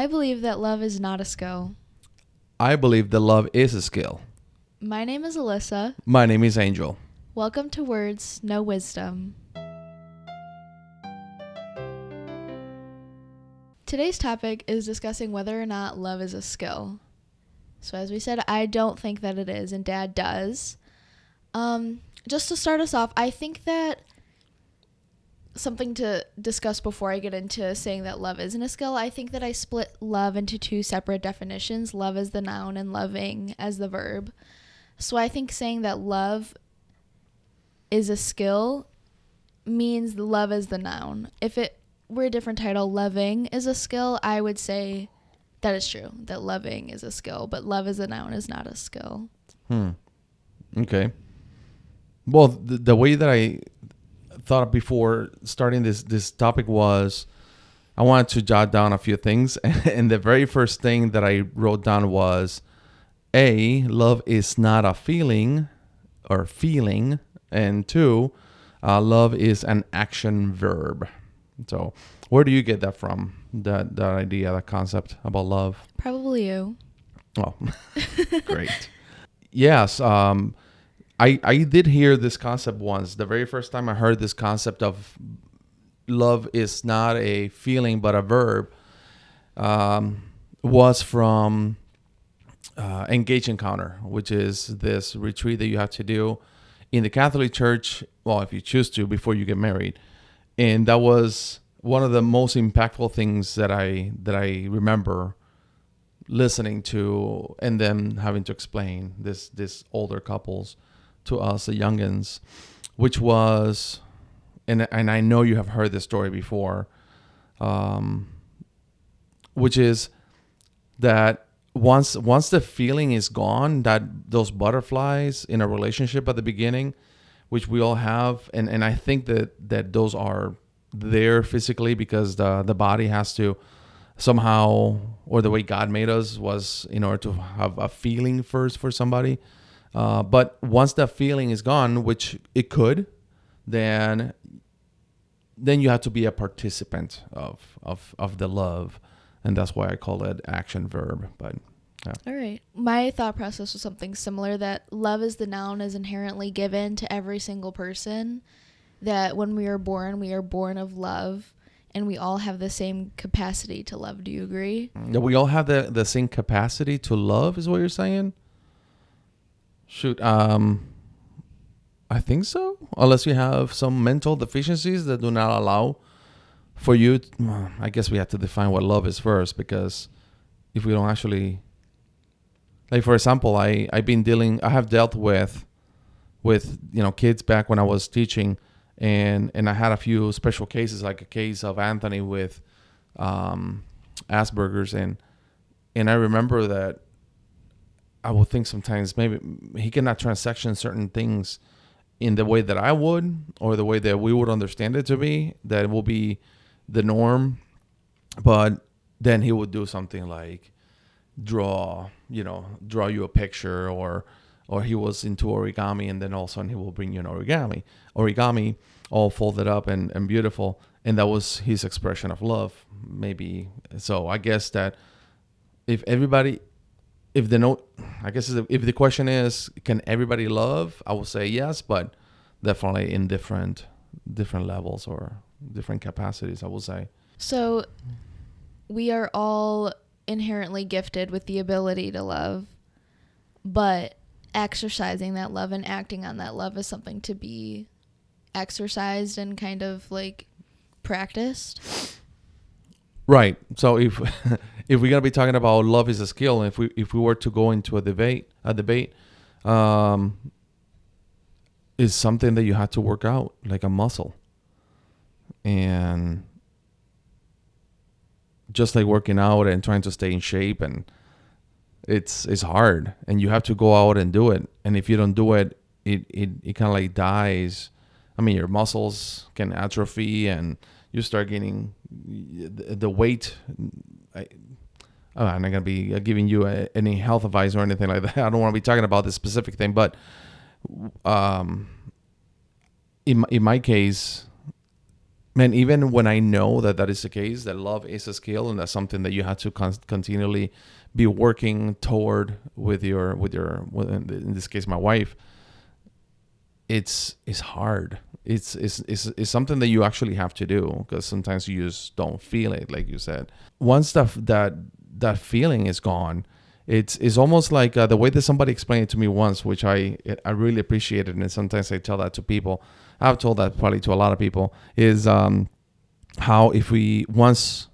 I believe that love is not a skill. I believe that love is a skill. My name is Alyssa. My name is Angel. Welcome to Words, No Wisdom. Today's topic is discussing whether or not love is a skill. So as we said, I don't think that it is, and Dad does. Just to start us off, I think that something to discuss before I get into saying that love isn't a skill, I think that I split love into two separate definitions, love as the noun and loving as the verb. So I think saying that love is a skill means love as the noun. If it were a different title, loving is a skill, I would say that is true, that loving is a skill, but love as a noun is not a skill. Okay. Well, the way that I thought before starting this topic was I wanted to jot down a few things. And the very first thing that I wrote down was A, love is not a feeling or feeling. And two, love is an action verb. So where do you get that from? That idea, that concept about love? Probably you. Oh, great. Yes. I did hear this concept once. The very first time I heard this concept of love is not a feeling but a verb was from Engage Encounter, which is this retreat that you have to do in the Catholic Church, well, if you choose to, before you get married. And that was one of the most impactful things that I remember listening to, and then having to explain this older couples to us, the youngins, which was, and I know you have heard this story before, which is that once the feeling is gone, that those butterflies in a relationship at the beginning, which we all have, and I think that those are there physically because the body has to somehow, or the way God made us was in order to have a feeling first for somebody. But once that feeling is gone, which it could, then you have to be a participant of the love. And that's why I call it action verb. But yeah. All right. My thought process was something similar, that love as the noun is inherently given to every single person, that when we are born of love, and we all have the same capacity to love. Do you agree? Yeah, we all have the same capacity to love, is what you're saying? Shoot, I think so. Unless you have some mental deficiencies that do not allow for you. I guess we have to define what love is first, because if we don't actually, like for example, I have dealt with kids back when I was teaching, and I had a few special cases, like a case of Anthony with Asperger's, and I remember that I would think sometimes maybe he cannot transaction certain things in the way that I would, or the way that we would understand it to be, that will be the norm. But then he would do something like draw you a picture, or he was into origami, and then all of a sudden he will bring you an origami all folded up and beautiful. And that was his expression of love, maybe. So I guess that if the question is, can everybody love? I would say yes, but definitely in different levels or different capacities, I would say. So we are all inherently gifted with the ability to love, but exercising that love and acting on that love is something to be exercised and kind of like practiced. Right. So if we're gonna be talking about love is a skill, and if we were to go into a debate, is something that you have to work out like a muscle, and just like working out and trying to stay in shape, and it's hard, and you have to go out and do it. And if you don't do it, it kind of like dies. I mean, your muscles can atrophy, and you start gaining the weight. I'm not going to be giving you any health advice or anything like that. I don't want to be talking about this specific thing, but in my case, man, even when I know that that is the case, that love is a skill and that's something that you have to continually be working toward with in this case, my wife, it's hard. It's something that you actually have to do because sometimes you just don't feel it, like you said. Once that feeling is gone, it's almost like the way that somebody explained it to me once, which I really appreciated, and sometimes I tell that to people. I've told that probably to a lot of people is how if we once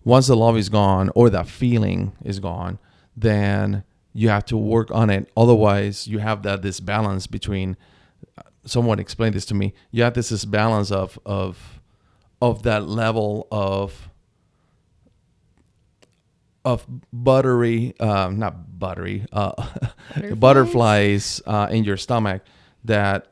the love is gone or that feeling is gone, then you have to work on it. Otherwise, you have this balance between. Someone explained this to me. You have this balance of that level of buttery, not buttery, butterflies in your stomach that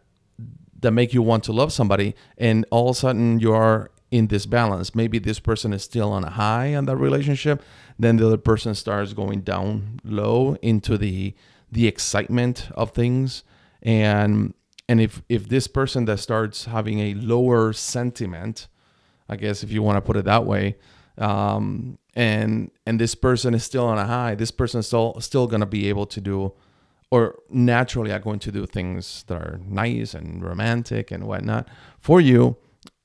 make you want to love somebody, and all of a sudden you are in this balance. Maybe this person is still on a high on that relationship, then the other person starts going down low into the excitement of things, and if this person that starts having a lower sentiment, I guess if you want to put it that way, and this person is still on a high, this person is still going to be able to do, or naturally are going to do things that are nice and romantic and whatnot for you.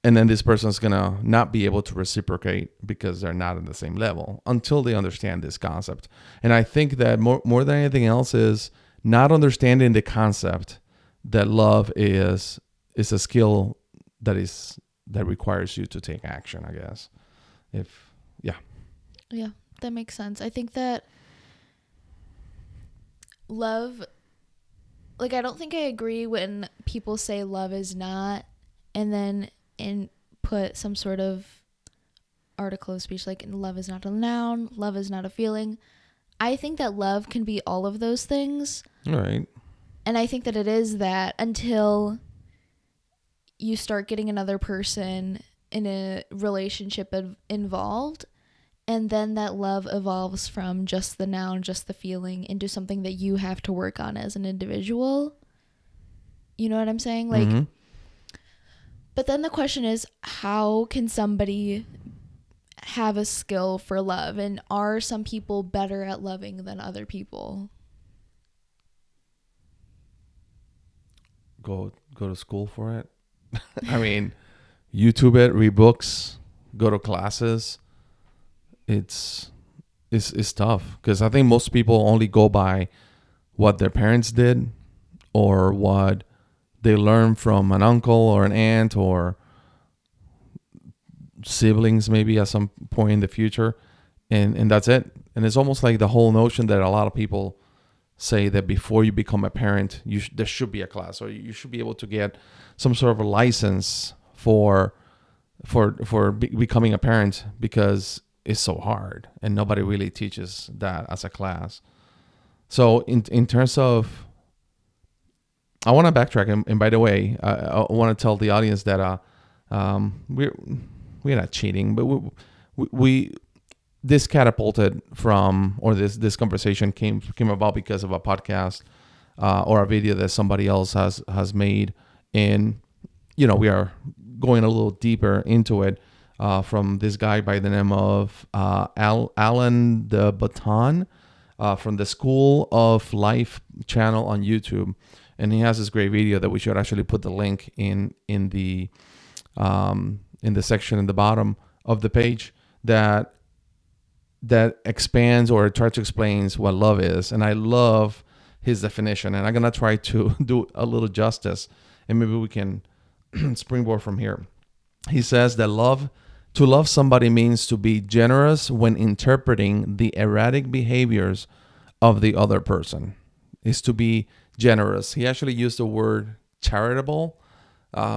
And then this person is going to not be able to reciprocate because they're not on the same level until they understand this concept. And I think that more than anything else is not understanding the concept that love is a skill that requires you to take action, I guess. Yeah, that makes sense. I think that love, like, I don't think I agree when people say love is not, and then put some sort of article of speech like love is not a noun, love is not a feeling. I think that love can be all of those things. All right. And I think that it is that until you start getting another person in a relationship involved, and then that love evolves from just the noun, just the feeling, into something that you have to work on as an individual. You know what I'm saying? Like, Mm-hmm. but then the question is, how can somebody have a skill for love? And are some people better at loving than other people? Go to school for it. I mean, YouTube it, read books, go to classes. It's tough because I think most people only go by what their parents did or what they learned from an uncle or an aunt or siblings maybe at some point in the future, and that's it. And it's almost like the whole notion that a lot of people say that before you become a parent, there should be a class, or you should be able to get some sort of a license for becoming a parent because it's so hard and nobody really teaches that as a class. So in terms of, I want to backtrack, and by the way, I want to tell the audience that we're not cheating, but we this catapulted from, or this conversation came about because of a podcast or a video that somebody else has made, and we are going a little deeper into it from this guy by the name of Alan de Botton from the School of Life channel on YouTube, and he has this great video that we should actually put the link in the section in the bottom of the page that expands or tries to explains what love is. And I love his definition, and I'm gonna try to do a little justice, and maybe we can springboard from here. He says that to love somebody means to be generous when interpreting the erratic behaviors of the other person. Is to be generous. He actually used the word charitable,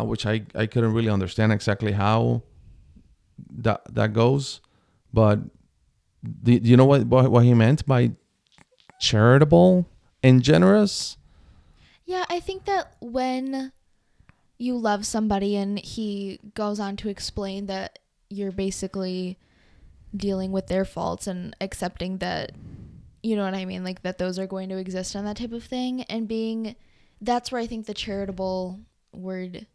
which I couldn't really understand exactly how that goes, but do you know what he meant by charitable and generous? Yeah, I think that when you love somebody and he goes on to explain that you're basically dealing with their faults and accepting that, you know what I mean, like that those are going to exist and that type of thing, and that's where I think the charitable word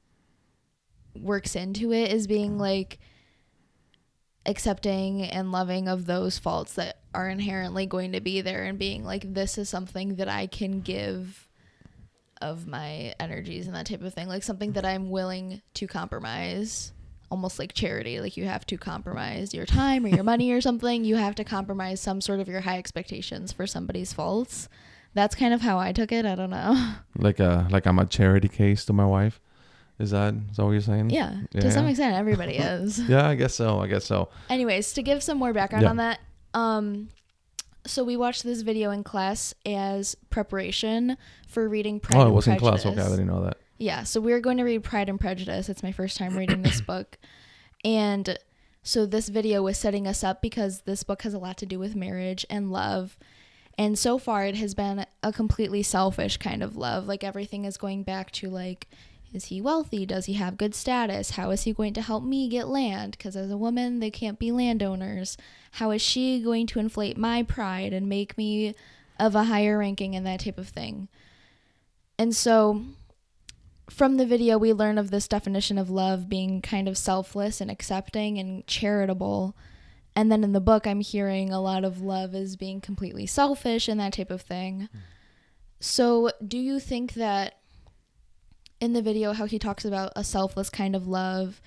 works into it is being like accepting and loving of those faults that are inherently going to be there, and being like, this is something that I can give of my energies and that type of thing, like something that I'm willing to compromise, almost like charity. Like you have to compromise your time or your money or something. You have to compromise some sort of your high expectations for somebody's faults. That's kind of how I took it. I don't know. Like I'm a charity case to my wife. Is that what you're saying? Yeah, to some extent, everybody is. Yeah, I guess so. Anyways, to give some more background on that, so we watched this video in class as preparation for reading Pride and Prejudice. Oh, it was in class. Okay, I didn't know that. Yeah, so we're going to read Pride and Prejudice. It's my first time reading this book. And so this video was setting us up because this book has a lot to do with marriage and love. And so far it has been a completely selfish kind of love. Like everything is going back to like, is he wealthy? Does he have good status? How is he going to help me get land? Because as a woman, they can't be landowners. How is she going to inflate my pride and make me of a higher ranking and that type of thing? And so from the video, we learn of this definition of love being kind of selfless and accepting and charitable. And then in the book, I'm hearing a lot of love as being completely selfish and that type of thing. So do you think that in the video, how he talks about a selfless kind of love,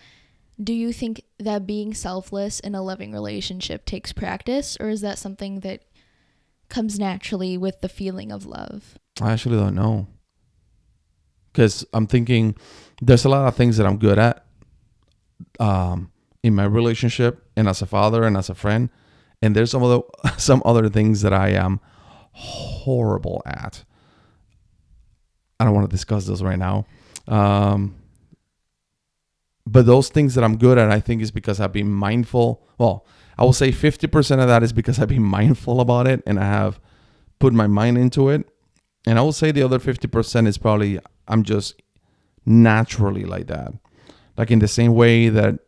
do you think that being selfless in a loving relationship takes practice, or is that something that comes naturally with the feeling of love? I actually don't know. Because I'm thinking there's a lot of things that I'm good at in my relationship and as a father and as a friend. And there's some other things that I am horrible at. I don't want to discuss those right now. But those things that I'm good at, I think is because I've been mindful. Well, I will say 50% of that is because I've been mindful about it and I have put my mind into it. And I will say the other 50% is probably I'm just naturally like that. Like in the same way that,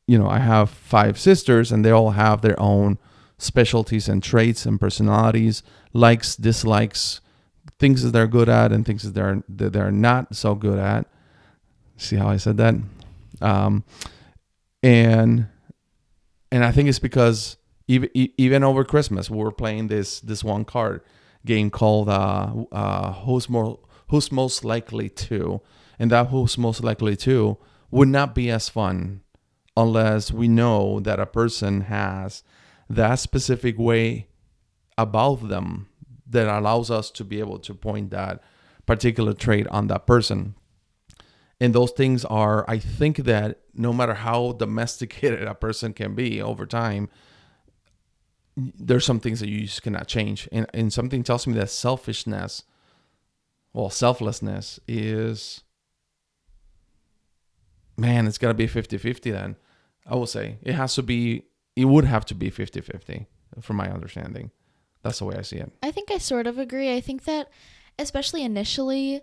I have 5 sisters and they all have their own specialties and traits and personalities, likes, dislikes, things that they're good at and things that they're not so good at. See how I said that? And I think it's because even over Christmas we were playing this one card game called who's most likely to, and that who's most likely to would not be as fun unless we know that a person has that specific way about them that allows us to be able to point that particular trait on that person. And those things are, I think that no matter how domesticated a person can be over time, there's some things that you just cannot change. And something tells me that selflessness is, man, it's got to be 50-50 then. I will say it would have to be 50-50 from my understanding. That's the way I see it. I think I sort of agree. I think that especially initially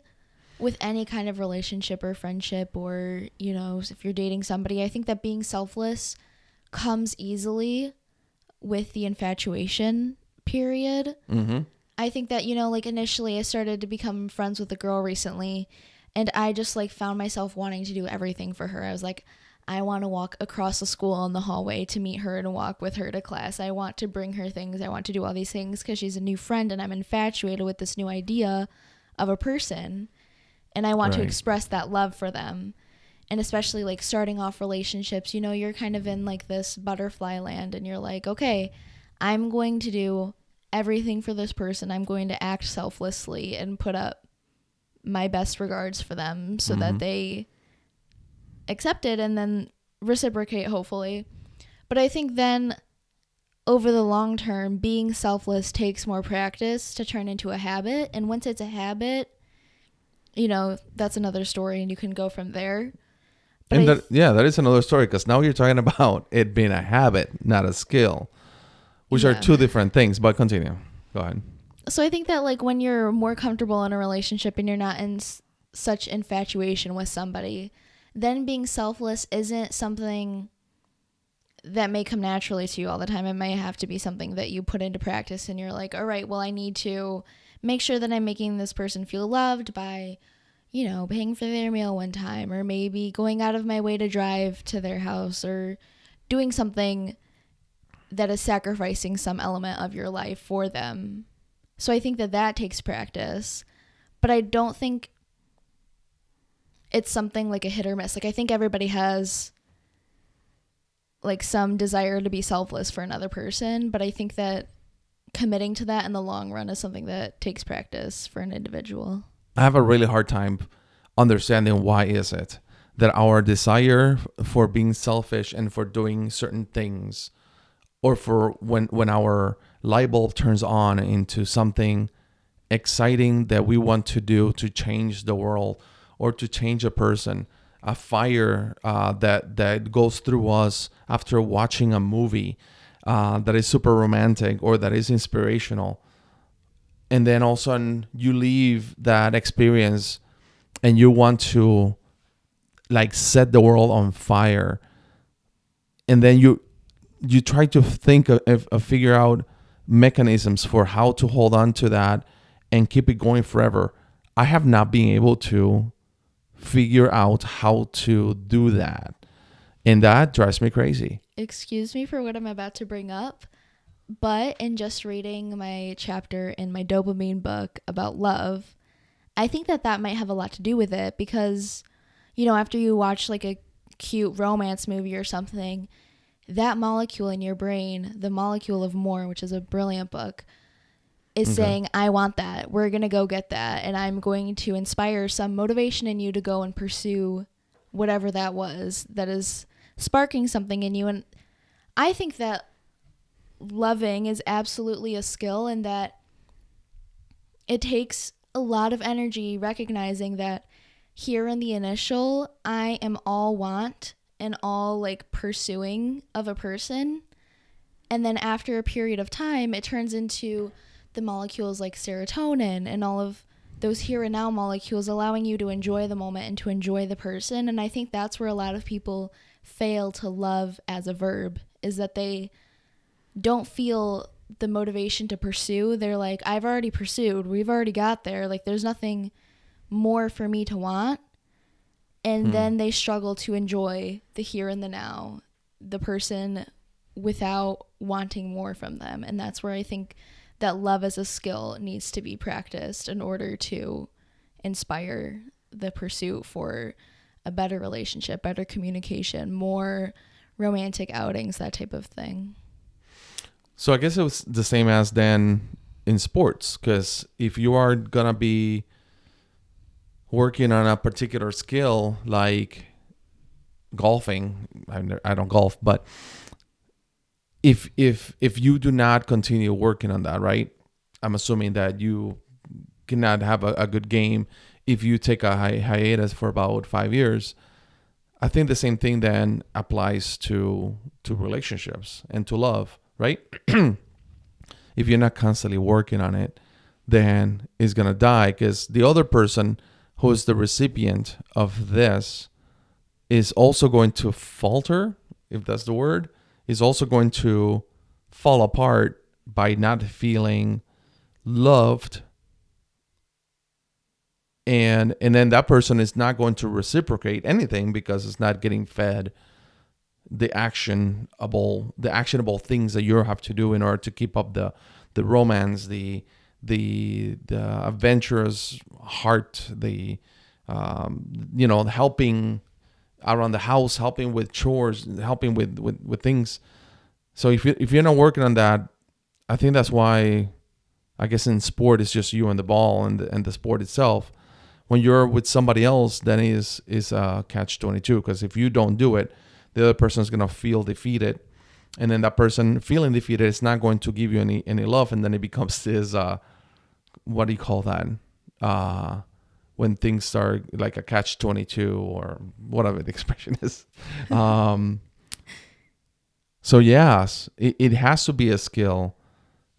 with any kind of relationship or friendship or, if you're dating somebody, I think that being selfless comes easily with the infatuation period. Mm-hmm. I think that, initially I started to become friends with a girl recently and I just found myself wanting to do everything for her. I was like, I want to walk across the school in the hallway to meet her and walk with her to class. I want to bring her things. I want to do all these things because she's a new friend and I'm infatuated with this new idea of a person. And I want to express that love for them. And especially starting off relationships, you're kind of in this butterfly land and you're like, okay, I'm going to do everything for this person. I'm going to act selflessly and put up my best regards for them so that they accept it and then reciprocate, hopefully. But I think then over the long term, being selfless takes more practice to turn into a habit. And once it's a habit, that's another story and you can go from there. But that is another story because now you're talking about it being a habit, not a skill, which are two different things. But continue. Go ahead. So I think that when you're more comfortable in a relationship and you're not in such infatuation with somebody, then being selfless isn't something that may come naturally to you all the time. It may have to be something that you put into practice and you're like, all right, well, I need to make sure that I'm making this person feel loved by, paying for their meal one time, or maybe going out of my way to drive to their house, or doing something that is sacrificing some element of your life for them. So I think that that takes practice, but I don't think it's something like a hit or miss. Like, I think everybody has like some desire to be selfless for another person, but I think that committing to that in the long run is something that takes practice for an individual. I have a really hard time understanding why is it that our desire for being selfish and for doing certain things, or for when our light bulb turns on into something exciting that we want to do to change the world or to change a person, a fire that goes through us after watching a movie that is super romantic or that is inspirational, and then all of a sudden you leave that experience and you want to like set the world on fire, and then you try to think of figure out mechanisms for how to hold on to that and keep it going forever. I have not been able to figure out how to do that, and that drives me crazy. Excuse me for what I'm about to bring up, but in just reading my chapter in my dopamine book about love, I think that that might have a lot to do with it because, after you watch like a cute romance movie or something, that molecule in your brain, the molecule of more, which is a brilliant book, is saying, I want that. We're going to go get that. And I'm going to inspire some motivation in you to go and pursue whatever that was that is sparking something in you. And I think that loving is absolutely a skill, and that it takes a lot of energy recognizing that here in the initial, I am all want and all like pursuing of a person. And then after a period of time, it turns into the molecules like serotonin and all of those here and now molecules, allowing you to enjoy the moment and to enjoy the person. And I think that's where a lot of people fail to love as a verb, is that they don't feel the motivation to pursue. They're like, I've already pursued. We've already got there. Like, there's nothing more for me to want. And then they struggle to enjoy the here and the now, the person, without wanting more from them. And that's where I think that love as a skill needs to be practiced in order to inspire the pursuit for a better relationship, better communication, more romantic outings, that type of thing. So I guess it was the same as then in sports, because if you are gonna be working on a particular skill like golfing, I don't golf, but if you do not continue working on that, right? I'm assuming that you cannot have a good game if you take a hiatus for about 5 years. I think the same thing then applies to relationships and to love, right? If you're not constantly working on it, then it's gonna die, because the other person who is the recipient of this is also going to falter, if that's the word, is also going to fall apart by not feeling loved, and then that person is not going to reciprocate anything because it's not getting fed the actionable things that you have to do in order to keep up the romance, the adventurous heart, the helping around the house, helping with chores, helping with things. So if you're not working on that, I think that's why I guess in sport it's just you and the ball and the sport itself. When you're with somebody else, then is a catch-22, because if you don't do it, the other person is gonna feel defeated, and then that person feeling defeated is not going to give you any love, and then it becomes this what do you call that? When things start like a catch-22 or whatever the expression is. So yes, it has to be a skill,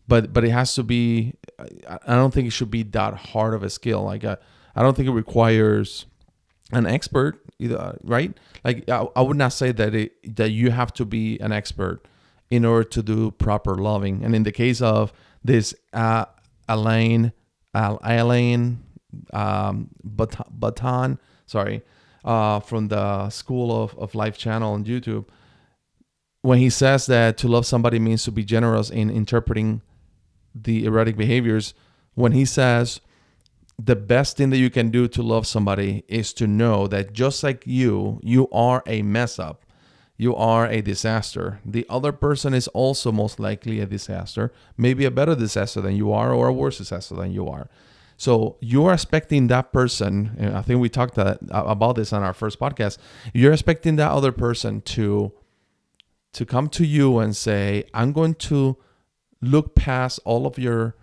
but it has to be. I don't think it should be that hard of a skill. Like I don't think it requires an expert either, right? Like I would not say that you have to be an expert in order to do proper loving. And in the case of this Elaine, Baton, sorry, from the School of Life channel on YouTube, when he says that to love somebody means to be generous in interpreting the erratic behaviors, when he says the best thing that you can do to love somebody is to know that just like you are a mess up. You are a disaster. The other person is also most likely a disaster, maybe a better disaster than you are or a worse disaster than you are. So you're expecting that person, and I think we talked about this on our first podcast, you're expecting that other person to come to you and say, I'm going to look past all of your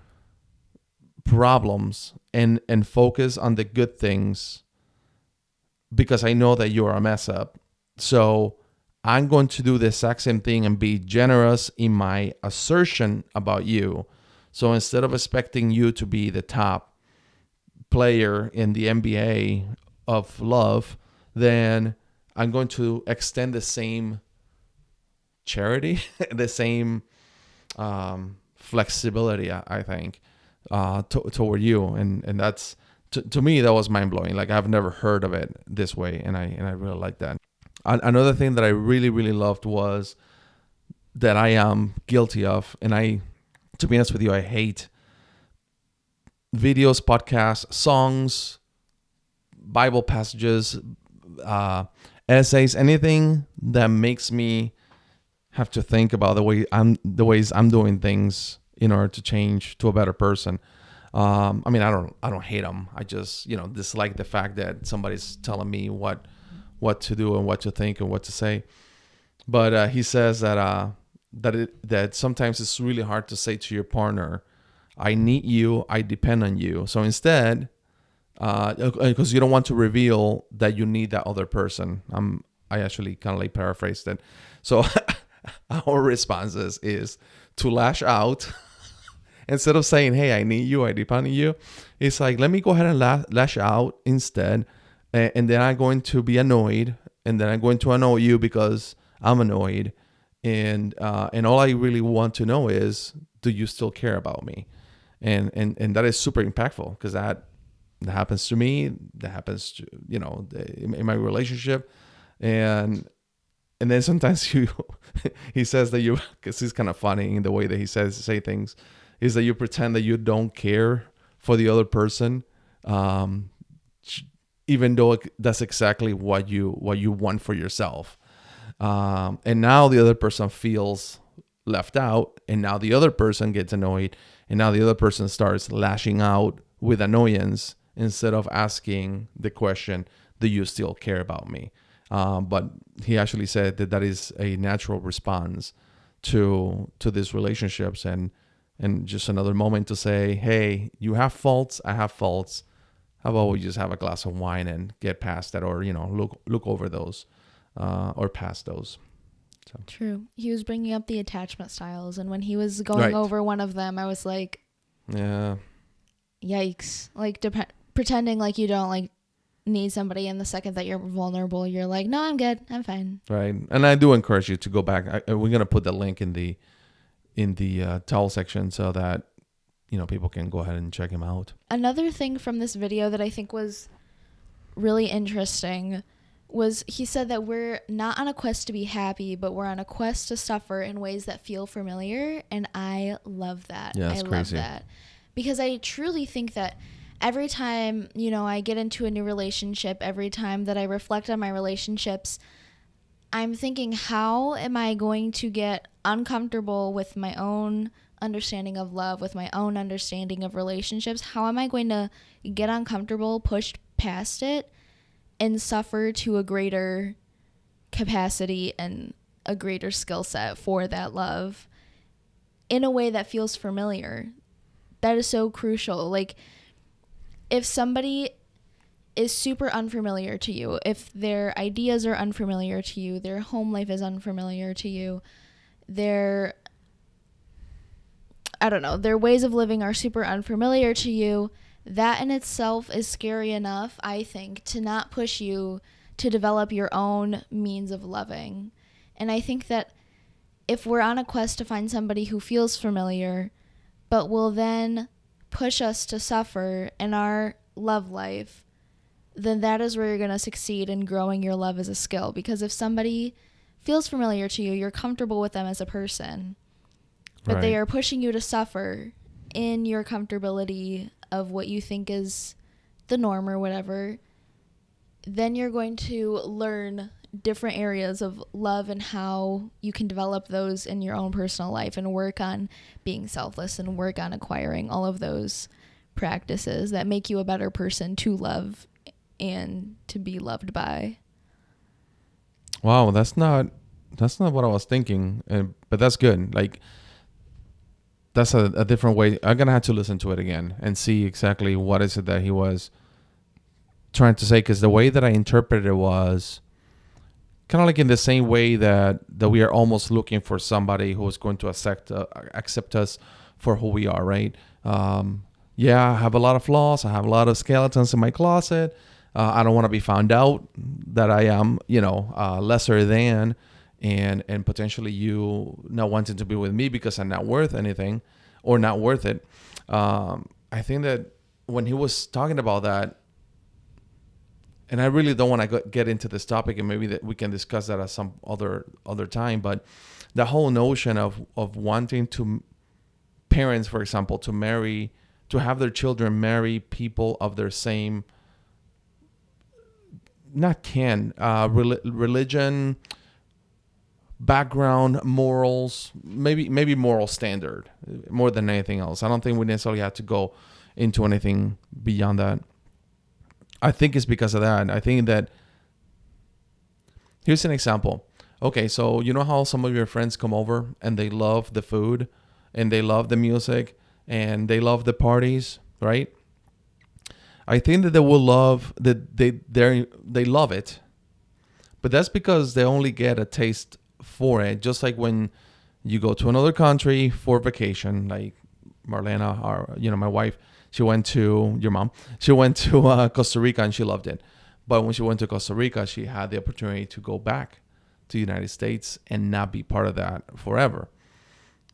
problems and focus on the good things because I know that you're a mess up. So I'm going to do the exact same thing and be generous in my assertion about you. So instead of expecting you to be the top player in the NBA of love, then I'm going to extend the same charity, the same flexibility, I think, toward you. And that's, to me, that was mind blowing. Like I've never heard of it this way. And I really like that. Another thing that I really, really loved was that I am guilty of. And to be honest with you, I hate videos, podcasts, songs, Bible passages, essays, anything that makes me have to think about the ways I'm doing things in order to change to a better person. I mean, I don't hate them. I just, dislike the fact that somebody's telling me what to do and what to think and what to say. But he says that sometimes it's really hard to say to your partner, I need you, I depend on you. So instead, because you don't want to reveal that you need that other person. I actually kind of like paraphrased it. So our responses is to lash out instead of saying, hey, I need you, I depend on you. It's like, let me go ahead and lash out instead. And then I'm going to be annoyed. And then I'm going to annoy you because I'm annoyed. And all I really want to know is, do you still care about me? And that is super impactful because that happens to me. That happens to, in my relationship. And then sometimes he says that because he's kind of funny in the way that he say things, is that you pretend that you don't care for the other person, even though that's exactly what you want for yourself. And now the other person feels left out, and now the other person gets annoyed, and now the other person starts lashing out with annoyance instead of asking the question, do you still care about me? But he actually said that is a natural response to these relationships, and just another moment to say, hey, you have faults, I have faults. How about we just have a glass of wine and get past that, or look over those, or past those. So. True. He was bringing up the attachment styles, and when he was going over one of them, I was like, yeah, yikes. Like pretending like you don't like need somebody, and the second that you're vulnerable, you're like, no, I'm good, I'm fine. Right. And I do encourage you to go back. We're gonna put the link in the towel section so that people can go ahead and check him out. Another thing from this video that I think was really interesting was he said that we're not on a quest to be happy, but we're on a quest to suffer in ways that feel familiar. And I love that. Yeah, that's crazy. Love that. Because I truly think that every time, I get into a new relationship, every time that I reflect on my relationships, I'm thinking, how am I going to get uncomfortable with my own understanding of love, with my own understanding of relationships? How am I going to get uncomfortable, push past it, and suffer to a greater capacity and a greater skill set for that love in a way that feels familiar? That is so crucial. Like, if somebody is super unfamiliar to you, if their ideas are unfamiliar to you, their home life is unfamiliar to you, their ways of living are super unfamiliar to you, that in itself is scary enough, I think, to not push you to develop your own means of loving. And I think that if we're on a quest to find somebody who feels familiar, but will then push us to suffer, and our love life, then that is where you're going to succeed in growing your love as a skill. Because if somebody feels familiar to you, you're comfortable with them as a person, but they Right. are pushing you to suffer in your comfortability of what you think is the norm or whatever, then you're going to learn different areas of love and how you can develop those in your own personal life and work on being selfless and work on acquiring all of those practices that make you a better person to love and to be loved by. Wow, that's not what I was thinking, but that's good. Like that's a different way. I'm gonna have to listen to it again and see exactly what is it that he was trying to say. Because the way that I interpreted it was kind of like in the same way that we are almost looking for somebody who is going to accept us for who we are, right? Yeah, I have a lot of flaws. I have a lot of skeletons in my closet. I don't want to be found out that I am, lesser than, and potentially you not wanting to be with me because I'm not worth anything or not worth it. I think that when he was talking about that, and I really don't want to get into this topic, and maybe that we can discuss that at some other time. But the whole notion of wanting to parents, for example, to have their children marry people of their same religion, background, morals, maybe moral standard more than anything else. I don't think we necessarily have to go into anything beyond that. I think it's because of that. I think that here's an example. Okay, so you know how some of your friends come over and they love the food and they love the music and they love the parties, right? I think that they will love that they love it, but that's because they only get a taste for it. Just like when you go to another country for vacation, like Marlena, or my wife, she went to your mom. She went to Costa Rica and she loved it. But when she went to Costa Rica, she had the opportunity to go back to the United States and not be part of that forever.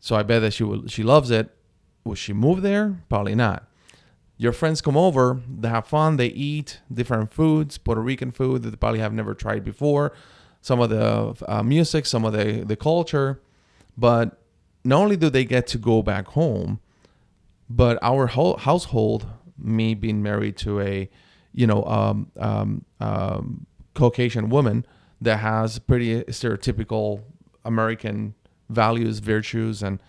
So I bet that she loves it. Will she move there? Probably not. Your friends come over, they have fun, they eat different foods, Puerto Rican food that they probably have never tried before, some of the music, some of the culture. But not only do they get to go back home, but our whole household, me being married to a, Caucasian woman that has pretty stereotypical American values, virtues, and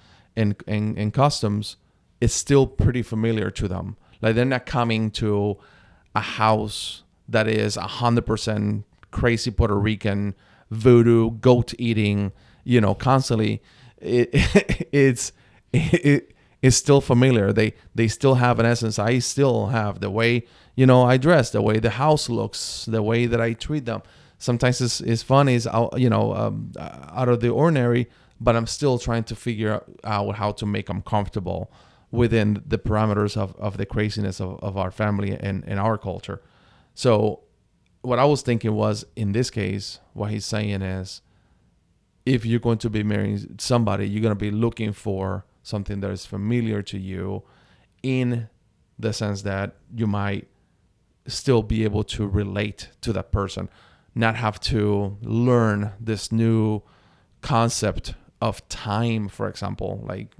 customs, it's still pretty familiar to them. Like they're not coming to a house that is 100% crazy Puerto Rican voodoo, goat eating, constantly. It's still familiar. They still have an essence. I still have the way I dress, the way the house looks, the way that I treat them. Sometimes it's fun, is out of the ordinary, but I'm still trying to figure out how to make them comfortable within the parameters of the craziness of our family and our culture. So what I was thinking was, in this case, what he's saying is, if you're going to be marrying somebody, you're going to be looking for something that is familiar to you, in the sense that you might still be able to relate to that person, not have to learn this new concept of time, for example. Like,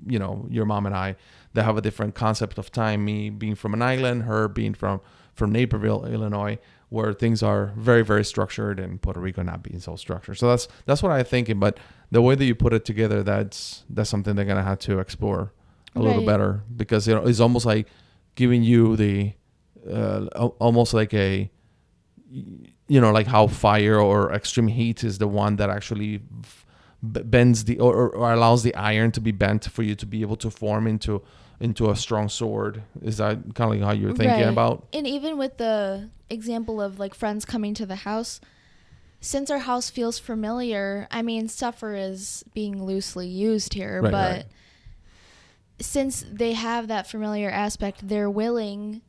your mom and I, they have a different concept of time. Me being from an island, her being from Naperville, Illinois, where things are very, very structured, and Puerto Rico not being so structured. So that's what I'm thinking. But the way that you put it together, that's something they're gonna have to explore a little better, because it's almost like giving you the almost like a like how fire or extreme heat is the one that actually bends or allows the iron to be bent for you to be able to form into a strong sword. Is that kind of like how you're thinking about? And even with the example of like friends coming to the house, since our house feels familiar, I mean, suffer is being loosely used here, but since they have that familiar aspect, they're willing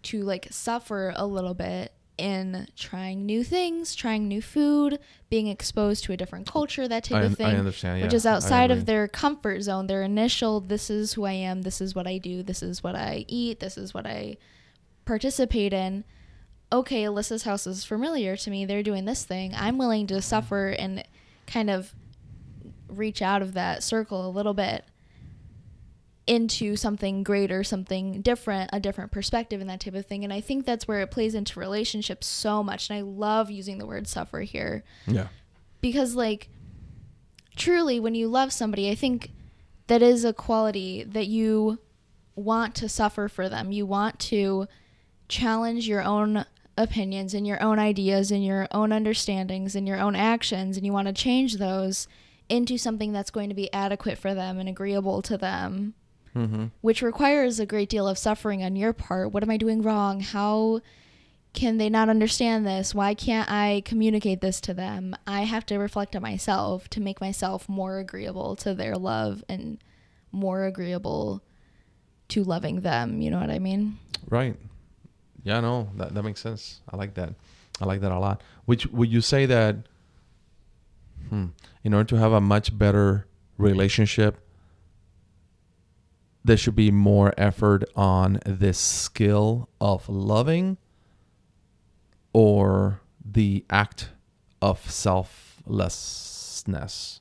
to like suffer a little bit in trying new things, trying new food, being exposed to a different culture, that type of thing. I understand, which is outside of their comfort zone, their initial, this is who I am, this is what I do, this is what I eat, this is what I participate in, okay, Alyssa's house is familiar to me. They're doing this thing. I'm willing to suffer and kind of reach out of that circle a little bit into something greater, something different, a different perspective and that type of thing. And I think that's where it plays into relationships so much. And I love using the word suffer here. Yeah. Because, like, truly, when you love somebody, I think that is a quality that you want to suffer for them. You want to challenge your own opinions and your own ideas and your own understandings and your own actions, and you want to change those into something that's going to be adequate for them and agreeable to them, which requires a great deal of suffering on your part. What am I doing wrong? How can they not understand this? Why can't I communicate this to them? I have to reflect on myself to make myself more agreeable to their love and more agreeable to loving them. You know what I mean? Right. Yeah, no, that makes sense. I like that. I like that a lot. Which would you say that in order to have a much better relationship, there should be more effort on this skill of loving or the act of selflessness?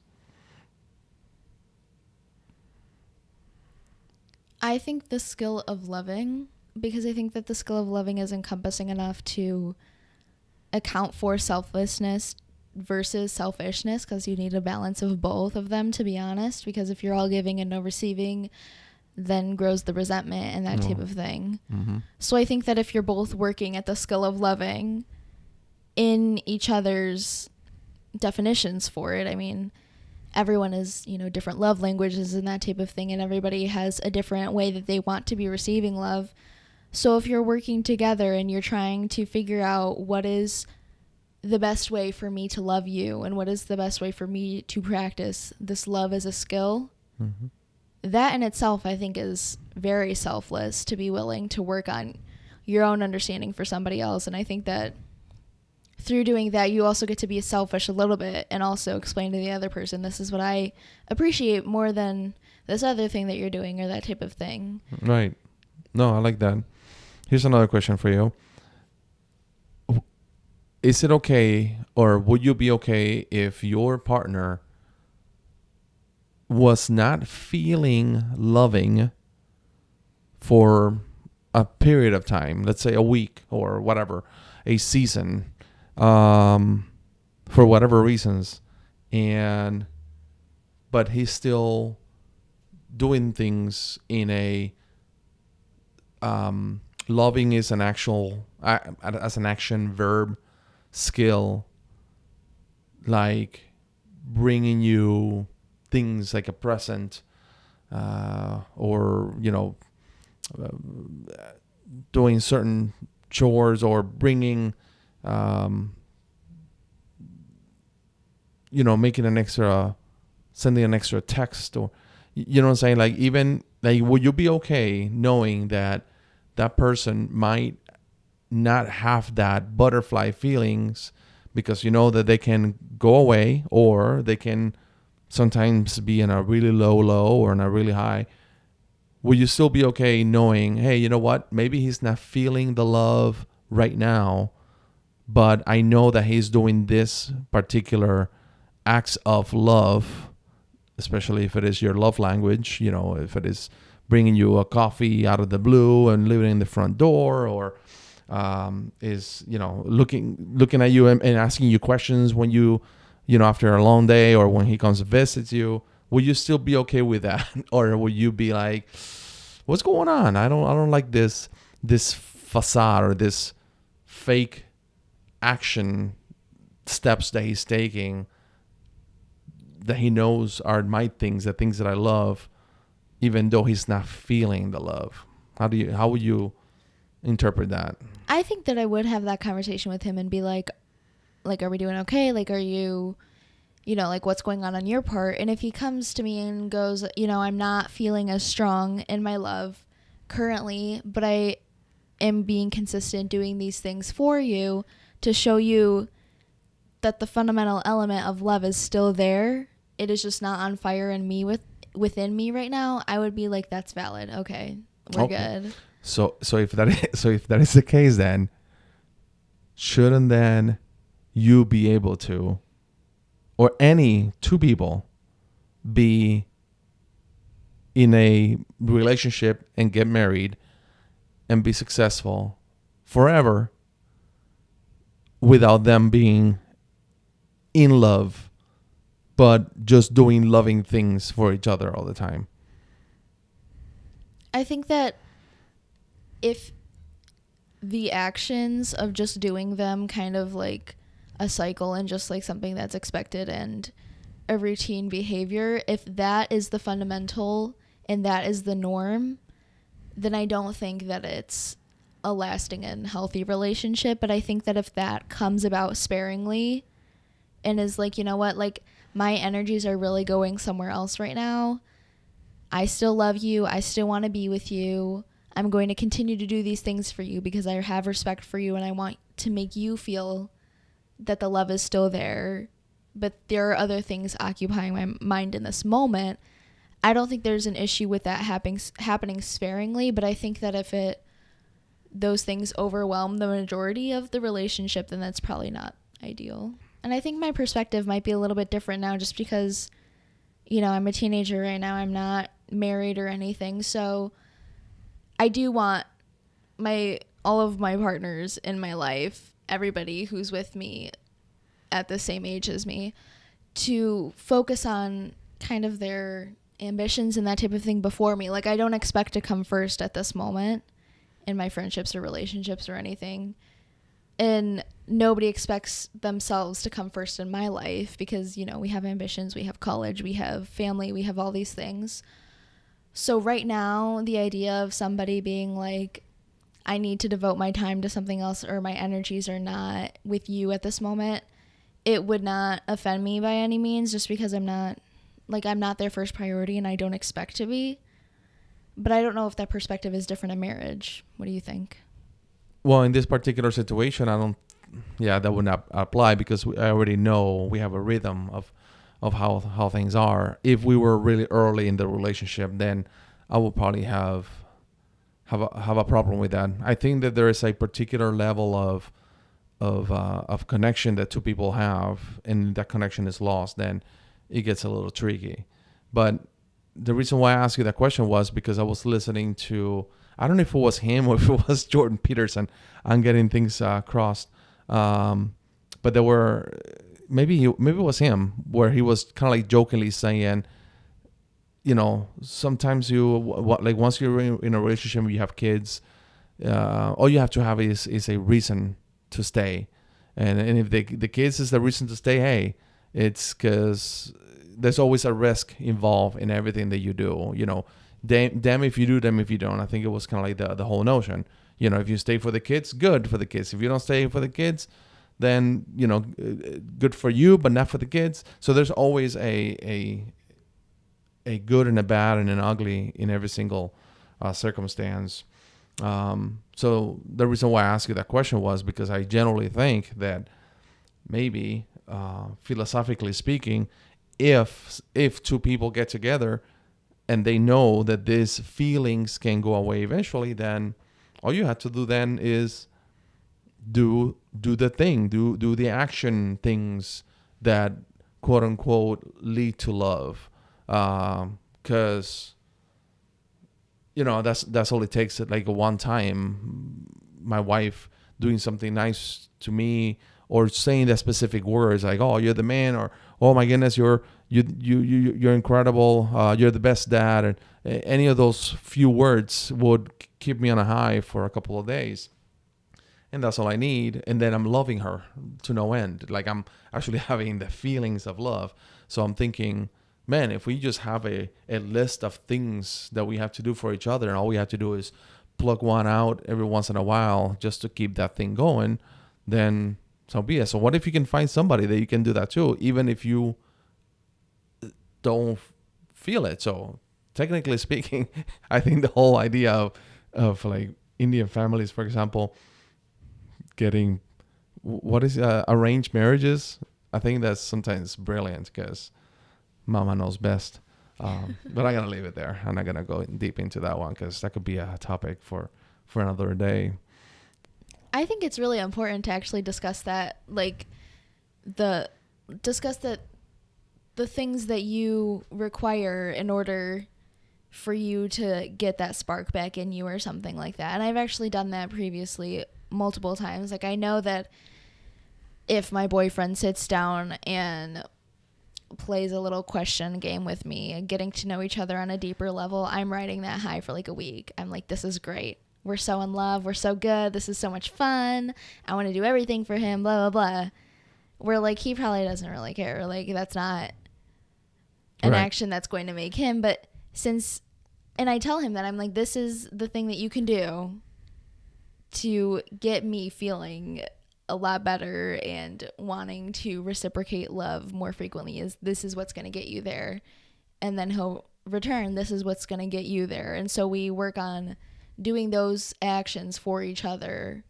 I think the skill of loving, because I think that the skill of loving is encompassing enough to account for selflessness versus selfishness, because you need a balance of both of them, to be honest. Because if you're all giving and no receiving, then grows the resentment and that type of thing. So I think that if you're both working at the skill of loving in each other's definitions for it, I mean, everyone is, different love languages and that type of thing, and everybody has a different way that they want to be receiving love. So if you're working together and you're trying to figure out what is the best way for me to love you and what is the best way for me to practice this love as a skill, that in itself, I think, is very selfless, to be willing to work on your own understanding for somebody else. And I think that through doing that, you also get to be selfish a little bit and also explain to the other person, this is what I appreciate more than this other thing that you're doing, or that type of thing. Right. No, I like that. Here's another question for you. Is it okay, or would you be okay if your partner was not feeling loving for a period of time, let's say a week or whatever, a season, for whatever reasons, but he's still doing things in a loving is an actual as an action verb skill, like bringing you things like a present, or doing certain chores, or bringing making sending an extra text, or you know what I'm saying, like, even like, would you be okay knowing that that person might not have that butterfly feelings, because that they can go away, or they can sometimes be in a really low or in a really high? Will you still be okay knowing, hey, you know what, maybe he's not feeling the love right now, but I know that he's doing this particular acts of love, especially if it is your love language, if it is bringing you a coffee out of the blue and leaving it in the front door, or is looking at you and asking you questions when you after a long day, or when he comes to visit you? Will you still be okay with that? Or will you be like, what's going on? I don't like this facade, or this fake action steps that he's taking, that he knows are my things, the things that I love, even though he's not feeling the love? How would you interpret that? I think that I would have that conversation with him and be like, are we doing okay? Like, are you, like, what's going on your part? And if he comes to me and goes, I'm not feeling as strong in my love currently, but I am being consistent doing these things for you to show you that the fundamental element of love is still there. It is just not on fire in me within me right now. I would be like, that's valid. Okay. we're Okay. good. So if that is the case, then shouldn't then you be able to, or any two people, be in a relationship and get married and be successful forever without them being in love, but just doing loving things for each other all the time? I think that if the actions of just doing them kind of like a cycle and just like something that's expected and a routine behavior, if that is the fundamental and that is the norm, then I don't think that it's a lasting and healthy relationship. But I think that if that comes about sparingly and is like, you know what, like my energies are really going somewhere else right now, I still love you, I still want to be with you, I'm going to continue to do these things for you because I have respect for you and I want to make you feel that the love is still there, but there are other things occupying my mind in this moment. I don't think there's an issue with that happening sparingly, but I think that if those things overwhelm the majority of the relationship, then that's probably not ideal. And I think my perspective might be a little bit different now just because, you know, I'm a teenager right now. I'm not married or anything. So I do want all of my partners in my life, everybody who's with me at the same age as me, to focus on kind of their ambitions and that type of thing before me. Like I don't expect to come first at this moment in my friendships or relationships or anything. And nobody expects themselves to come first in my life because, you know, we have ambitions, we have college, we have family, we have all these things. So right now, the idea of somebody being like, I need to devote my time to something else or my energies are not with you at this moment, it would not offend me by any means just because I'm not their first priority and I don't expect to be. But I don't know if that perspective is different in marriage. What do you think? Well, in this particular situation, I don't. Yeah, that would not apply because I already know we have a rhythm of how things are. If we were really early in the relationship, then I would probably have a problem with that. I think that there is a particular level of connection that two people have, and that connection is lost, then it gets a little tricky. But the reason why I asked you that question was because I was listening to, I don't know if it was him or if it was Jordan Peterson. I'm getting things crossed. But there were, maybe it was him, where he was kind of like jokingly saying, you know, sometimes like once you're in a relationship, you have kids, all you have to have is a reason to stay. And if the kids is the reason to stay, hey, it's because there's always a risk involved in everything that you do. You know, damn if you do, damn if you don't. I think it was kind of like the whole notion. You know, if you stay for the kids, good for the kids. If you don't stay for the kids, then, you know, good for you, but not for the kids. So there's always a good and a bad and an ugly in every single circumstance. So the reason why I asked you that question was because I generally think that maybe, philosophically speaking, if two people get together and they know that these feelings can go away eventually, then all you have to do then is do the thing, do the action things that quote unquote lead to love, because you know that's all it takes. Like one time, my wife doing something nice to me or saying the specific words like, "Oh, you're the man," or "Oh my goodness, you're incredible, you're the best dad," and any of those few words would keep me on a high for a couple of days. And that's all I need. And then I'm loving her to no end. Like I'm actually having the feelings of love. So I'm thinking, man, if we just have a list of things that we have to do for each other and all we have to do is plug one out every once in a while just to keep that thing going, then so be it. So what if you can find somebody that you can do that too, even if you don't feel it? So technically speaking, I think the whole idea of like Indian families, for example, getting what is arranged marriages, I think that's sometimes brilliant because mama knows best. But I'm gonna leave it there. I'm not gonna go deep into that one because that could be a topic for another day. I think it's really important to actually discuss that, like the discuss the things that you require in order for you to get that spark back in you or something like that. And I've actually done that previously multiple times. Like I know that if my boyfriend sits down and plays a little question game with me, getting to know each other on a deeper level, I'm riding that high for like a week. I'm like, this is great. We're so in love. We're so good. This is so much fun. I want to do everything for him, blah, blah, blah. Where like he probably doesn't really care. Like that's not an Right. action that's going to make him. But since, and I tell him that I'm like, this is the thing that you can do to get me feeling a lot better and wanting to reciprocate love more frequently, is this is what's going to get you there. And then he'll return, this is what's going to get you there. And so we work on doing those actions for each other,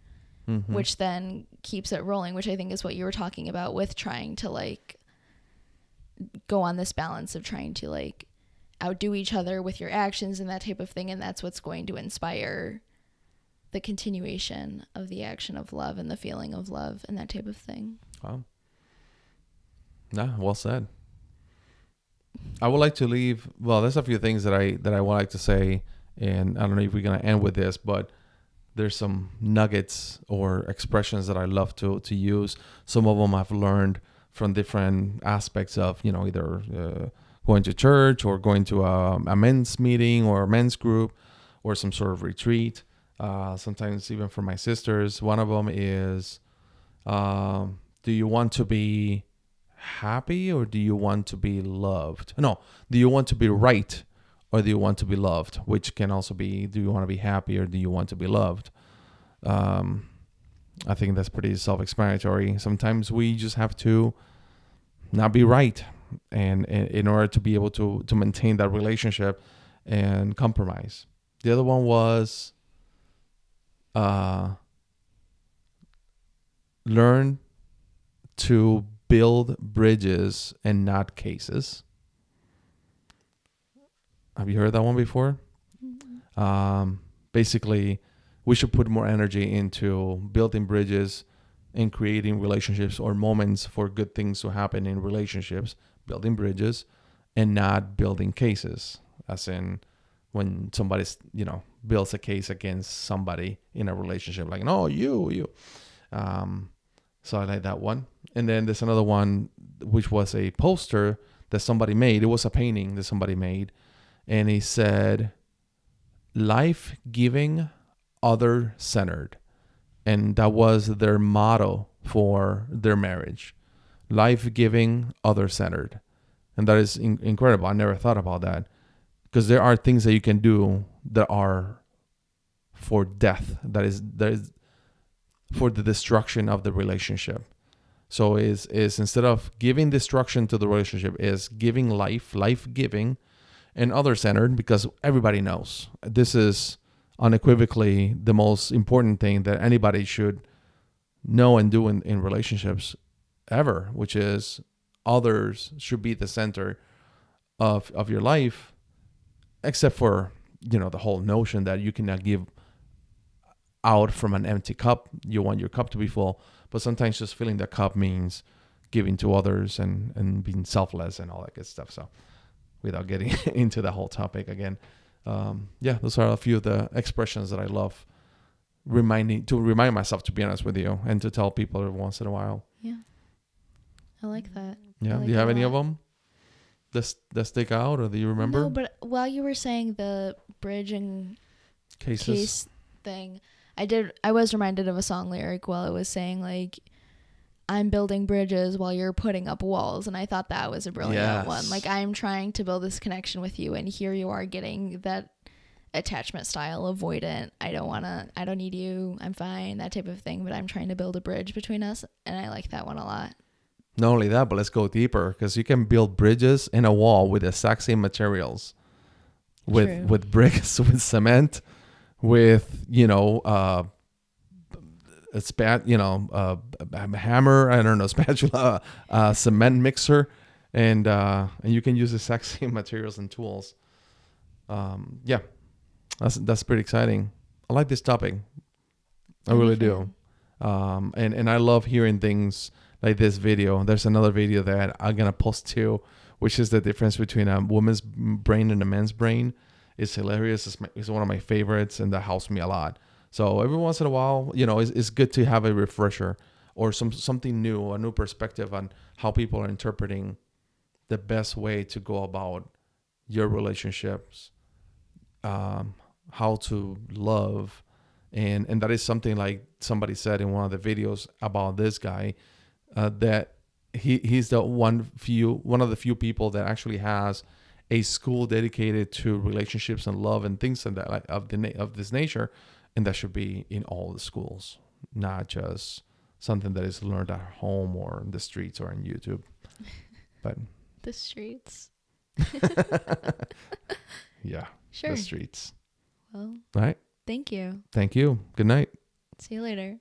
Mm-hmm. which then keeps it rolling, which I think is what you were talking about with trying to like go on this balance of trying to like outdo each other with your actions and that type of thing. And that's what's going to inspire the continuation of the action of love and the feeling of love and that type of thing. Wow. Nah, well said. I would like to leave. Well, there's a few things that I would like to say, and I don't know if we're gonna end with this, but there's some nuggets or expressions that I love to use. Some of them I've learned from different aspects of, either going to church or going to a men's meeting or a men's group or some sort of retreat. Sometimes even from my sisters. One of them is, do you want to be happy or do you want to be loved? No, do you want to be right or do you want to be loved? Which can also be, do you want to be happy or do you want to be loved? I think that's pretty self-explanatory. Sometimes we just have to not be right, and in order to be able to maintain that relationship and compromise. The other one was learn to build bridges and not cases. Have you heard that one before? Basically, we should put more energy into building bridges and creating relationships or moments for good things to happen in relationships, building bridges and not building cases. As in when somebody's, builds a case against somebody in a relationship, like, no, you. So I like that one. And then there's another one, which was a poster that somebody made. It was a painting that somebody made. And he said, life-giving, other-centered. And that was their motto for their marriage. Life-giving, other-centered. And that is incredible. I never thought about that. Because there are things that you can do that are for death. That is for the destruction of the relationship. So is instead of giving destruction to the relationship, is giving life-giving, and other-centered, because everybody knows this is unequivocally the most important thing that anybody should know and do in relationships ever, which is others should be the center of your life, except for, the whole notion that you cannot give out from an empty cup. You want your cup to be full, but sometimes just filling the cup means giving to others and being selfless and all that good stuff. So without getting into the whole topic again, those are a few of the expressions that I love remind myself, to be honest with you, and to tell people every once in a while. Yeah. I like that. Yeah. Like Do you have any of them that stick out, or do you remember? No, but while you were saying the bridge and Cases. case thing, I was reminded of a song lyric while it was saying like, I'm building bridges while you're putting up walls. And I thought that was a brilliant one. Like, I'm trying to build this connection with you, and here you are getting that attachment style avoidant. I don't need you. I'm fine. That type of thing. But I'm trying to build a bridge between us. And I like that one a lot. Not only that, but let's go deeper, because you can build bridges in a wall with the exact same materials, with bricks, with cement, with a hammer, I don't know, spatula, cement mixer, and you can use the exact same materials and tools. Yeah, that's pretty exciting. I like this topic. I I'm a really do. fan. And I love hearing things like this video. There's another video that I'm gonna post too, which is the difference between a woman's brain and a man's brain. It's hilarious. It's one of my favorites, and that helps me a lot. So every once in a while, it's good to have a refresher or something new, a new perspective on how people are interpreting the best way to go about your relationships, how to love, and that is something like somebody said in one of the videos about this guy, that he's the one of the few people that actually has a school dedicated to relationships and love and things like that, like of this nature, and that should be in all the schools, not just something that is learned at home or in the streets or on YouTube. But The streets. yeah, Sure. the streets. Well, All right. thank you. Thank you. Good night. See you later.